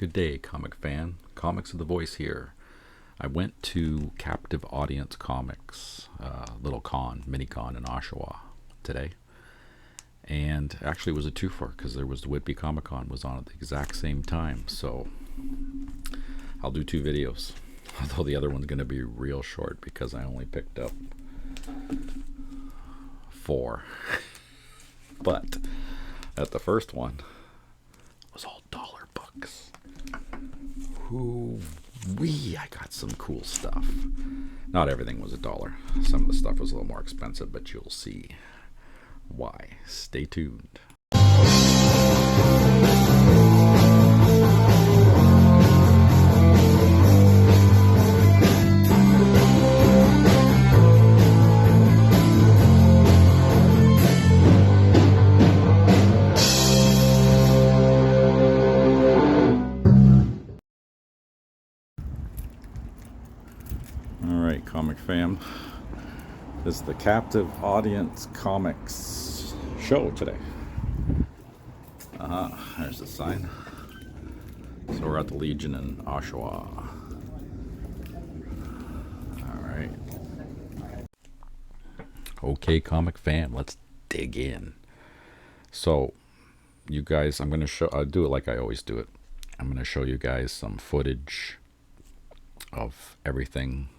Good day, comic fan. Comics of the Voice here. I went to Captive Audience Comics, little mini con in Oshawa today. And actually it was a twofer because there was the Whitby Comic Con was on at the exact same time. So I'll do two videos. Although the other one's going to be real short because I only picked up 4. But at the first one, it was all dollar books. Ooh-wee, I got some cool stuff. Not everything was $1. Some of the stuff was a little more expensive, but you'll see why. Stay tuned. Alright, comic fam. This is the Captive Audience Comics show today. There's the sign. So we're at the Legion in Oshawa. Alright. Okay, comic fam, let's dig in. So, you guys, I'm going to I'll do it like I always do it. I'm going to show you guys some footage of everything.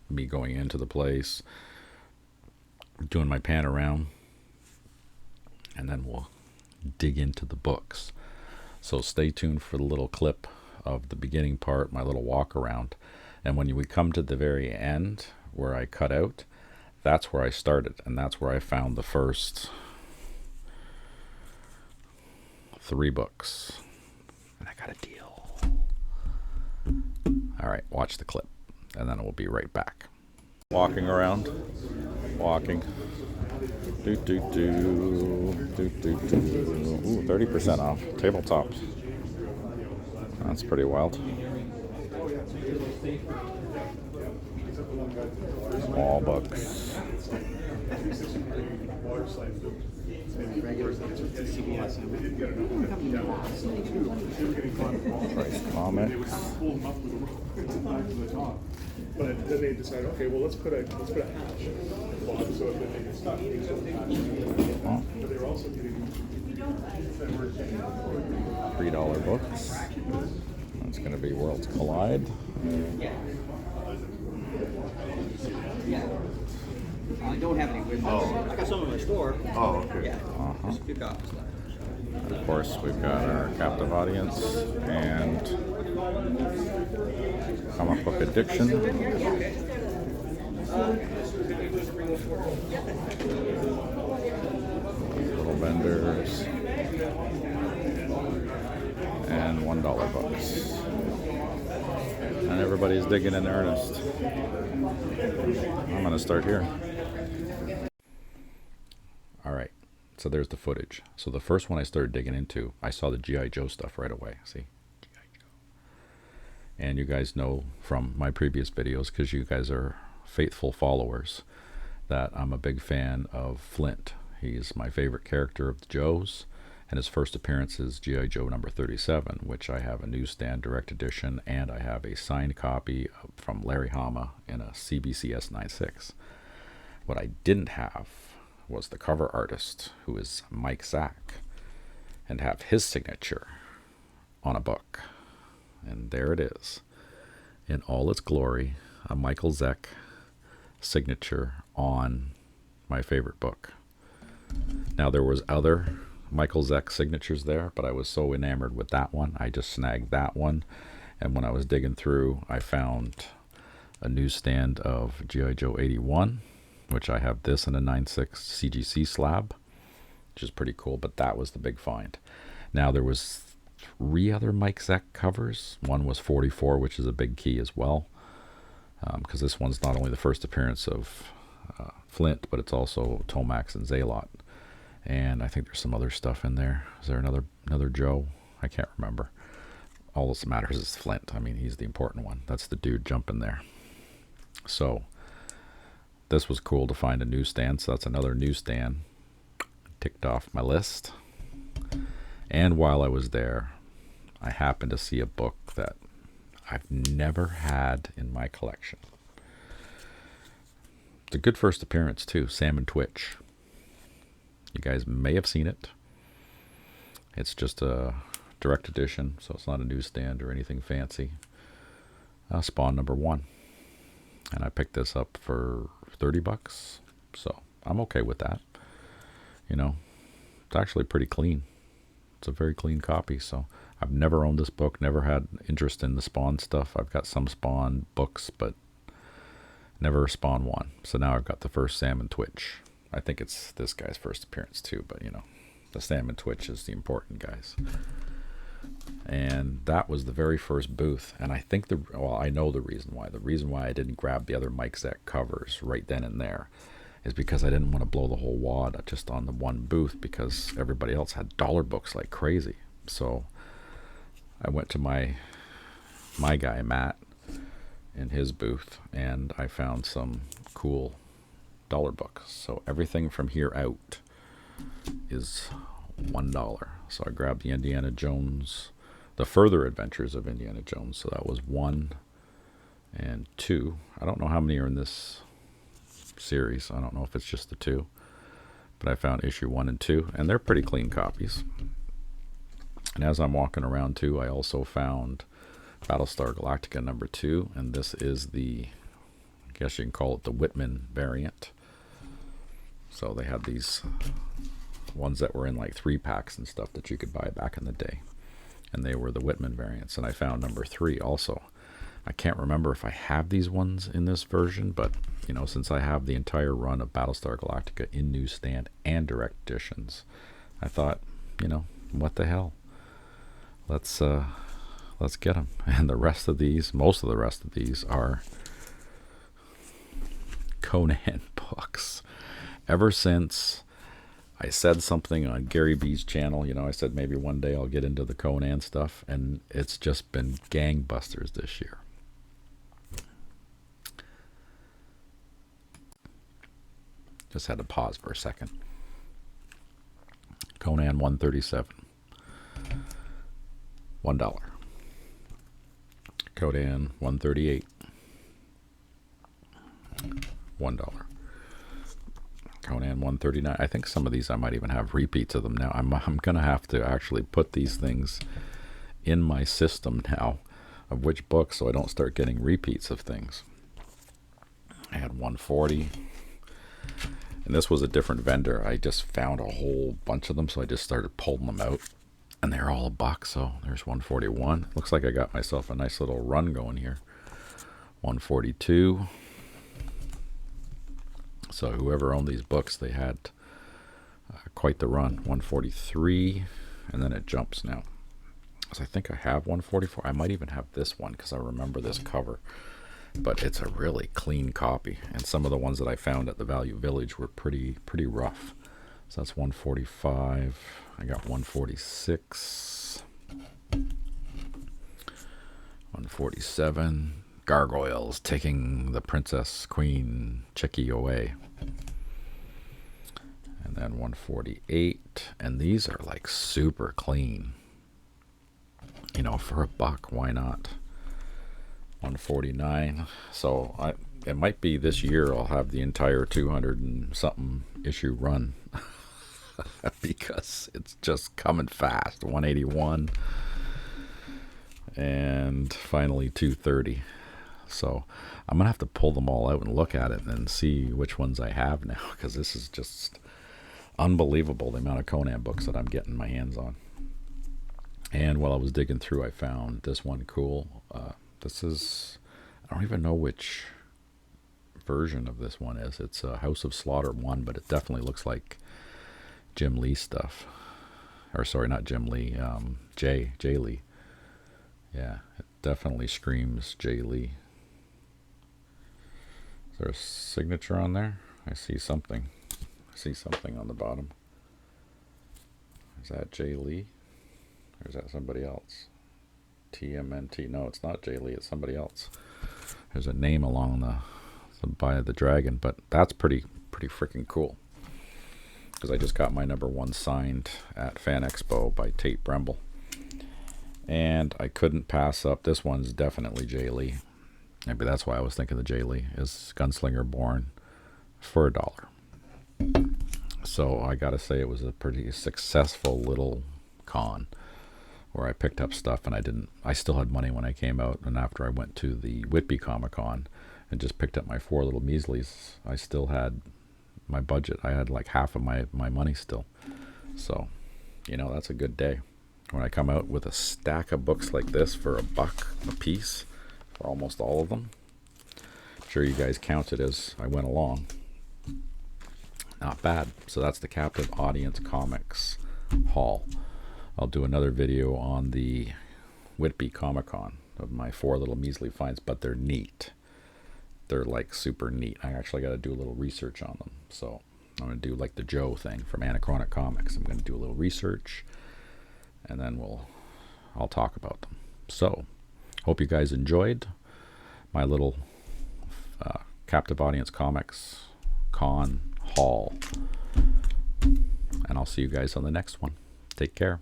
Me going into the place, doing my pan around, and then we'll dig into the books. So stay tuned for the little clip of the beginning part, my little walk around. And when we come to the very end where I cut out, that's where I started, and that's where I found the first 3 books. And I got a deal. Alright, watch the clip. And then we'll be right back. Walking around, walking. Ooh, 30% off. Tabletops. That's pretty wild. Small books. Price comics. But then they decided, okay, well, let's put a hash so if they can stop being so hash. But they were also getting $3 books. That's going to be Worlds Collide. I don't have any with me. I got some in my store. Oh, okay. Yeah. Just a few copies left. Of course, we've got our Captive Audience and Comic Book Addiction. Little vendors. And $1 books. And everybody's digging in earnest. I'm going to start here. Alright, so there's the footage. So the first one I started digging into, I saw the G.I. Joe stuff right away. See? G.I. Joe. And you guys know from my previous videos, because you guys are faithful followers, that I'm a big fan of Flint. He's my favorite character of the Joes. And his first appearance is G.I. Joe number 37, which I have a newsstand direct edition, and I have a signed copy from Larry Hama in a CBCS 96. What I didn't have was the cover artist, who is Mike Zack, and have his signature on a book. And there it is, in all its glory, a Michael Zack signature on my favorite book. Now there was other Michael Zack signatures there, but I was so enamored with that one, I just snagged that one. And when I was digging through, I found a newsstand of G.I. Joe 81, which I have this in a 9.6 CGC slab, which is pretty cool, but that was the big find. Now there was 3 other Mike Zack covers. One was 44, which is a big key as well, because this one's not only the first appearance of Flint, but it's also Tomax and Zalot. And I think there's some other stuff in there. Is there another Joe? I can't remember. All that matters is Flint. I mean, he's the important one. That's the dude jumping there. So this was cool to find a newsstand. So that's another newsstand ticked off my list. And while I was there, I happened to see a book that I've never had in my collection. It's a good first appearance too, Salmon Twitch. You guys may have seen it. It's just a direct edition, so it's not a newsstand or anything fancy. Spawn number 1. And I picked this up for $30, so I'm okay with that. You know, it's actually pretty clean. It's a very clean copy, so I've never owned this book, never had interest in the Spawn stuff. I've got some Spawn books, but never Spawn 1. So now I've got the first Salmon Twitch. I think it's this guy's first appearance too, but you know, the Salmon Twitch is the important guys. And that was the very first booth. And I think I know the reason why. The reason why I didn't grab the other Mike Zeck covers right then and there is because I didn't want to blow the whole wad just on the one booth, because everybody else had dollar books like crazy. So I went to my guy, Matt, in his booth, and I found some cool dollar books. So everything from here out is $1. So I grabbed the Indiana Jones, the Further Adventures of Indiana Jones. So that was 1 and 2. I don't know how many are in this series. I don't know if it's just the 2, but I found issue 1 and 2, and they're pretty clean copies. And as I'm walking around too, I also found Battlestar Galactica number 2, and this is the, I guess you can call it the Whitman variant. So they had these ones that were in like 3-packs and stuff that you could buy back in the day, and they were the Whitman variants. And I found number 3 also. I can't remember if I have these ones in this version, but you know, since I have the entire run of Battlestar Galactica in newsstand and direct editions, I thought, you know, what the hell, let's get them. And the rest of these, most of the rest of these, are Conan books. Ever since I said something on Gary B's channel, you know, I said maybe one day I'll get into the Conan stuff, and it's just been gangbusters this year. Just had to pause for a second. Conan 137, $1. Conan 138, $1. Conan 139. I think some of these I might even have repeats of them now. I'm gonna have to actually put these things in my system now of which books, so I don't start getting repeats of things. I had 140, and this was a different vendor. I just found a whole bunch of them, so I just started pulling them out, and they're all $1. So there's 141. Looks like I got myself a nice little run going here. 142. So whoever owned these books, they had quite the run. 143, and then it jumps now. So I think I have 144. I might even have this one because I remember this cover. But it's a really clean copy, and some of the ones that I found at the Value Village were pretty rough. So that's 145. I got 146, 147. Gargoyles taking the Princess Queen Chicky away. And then 148. And these are like super clean. You know, for $1, why not? 149. So it might be this year I'll have the entire 200 and something issue run. Because it's just coming fast. 181. And finally 230. So I'm going to have to pull them all out and look at it and see which ones I have now, because this is just unbelievable, the amount of Conan books that I'm getting my hands on. And while I was digging through, I found this one cool. This is, I don't even know which version of this one is. It's a House of Slaughter 1, but it definitely looks like Jim Lee stuff. Or sorry, not Jim Lee, Jay Lee. Yeah, it definitely screams Jay Lee. Is there a signature on there? I see something. I see something on the bottom. Is that Jay Lee? Or is that somebody else? TMNT. No, it's not Jay Lee. It's somebody else. There's a name along the by the dragon, but that's pretty freaking cool. Because I just got my #1 signed at Fan Expo by Tate Bremble. And I couldn't pass up. This one's definitely Jay Lee. Maybe that's why I was thinking the Jay Lee is Gunslinger Born for $1. So I gotta say it was a pretty successful little con where I picked up stuff, and I still had money when I came out, and after I went to the Whitby Comic Con and just picked up my 4 little measlies, I still had my budget. I had like half of my money still. So, you know, that's a good day. When I come out with a stack of books like this for $1 a piece for almost all of them. I'm sure you guys counted as I went along. Not bad. So that's the Captive Audience Comics haul. I'll do another video on the Whitby Comic Con of my 4 little measly finds, but they're neat. They're like super neat. I actually got to do a little research on them. So I'm going to do like the Joe thing from Anachronic Comics. I'm going to do a little research, and then I'll talk about them. So hope you guys enjoyed my little Captive Audience Comics Con haul, and I'll see you guys on the next one. Take care.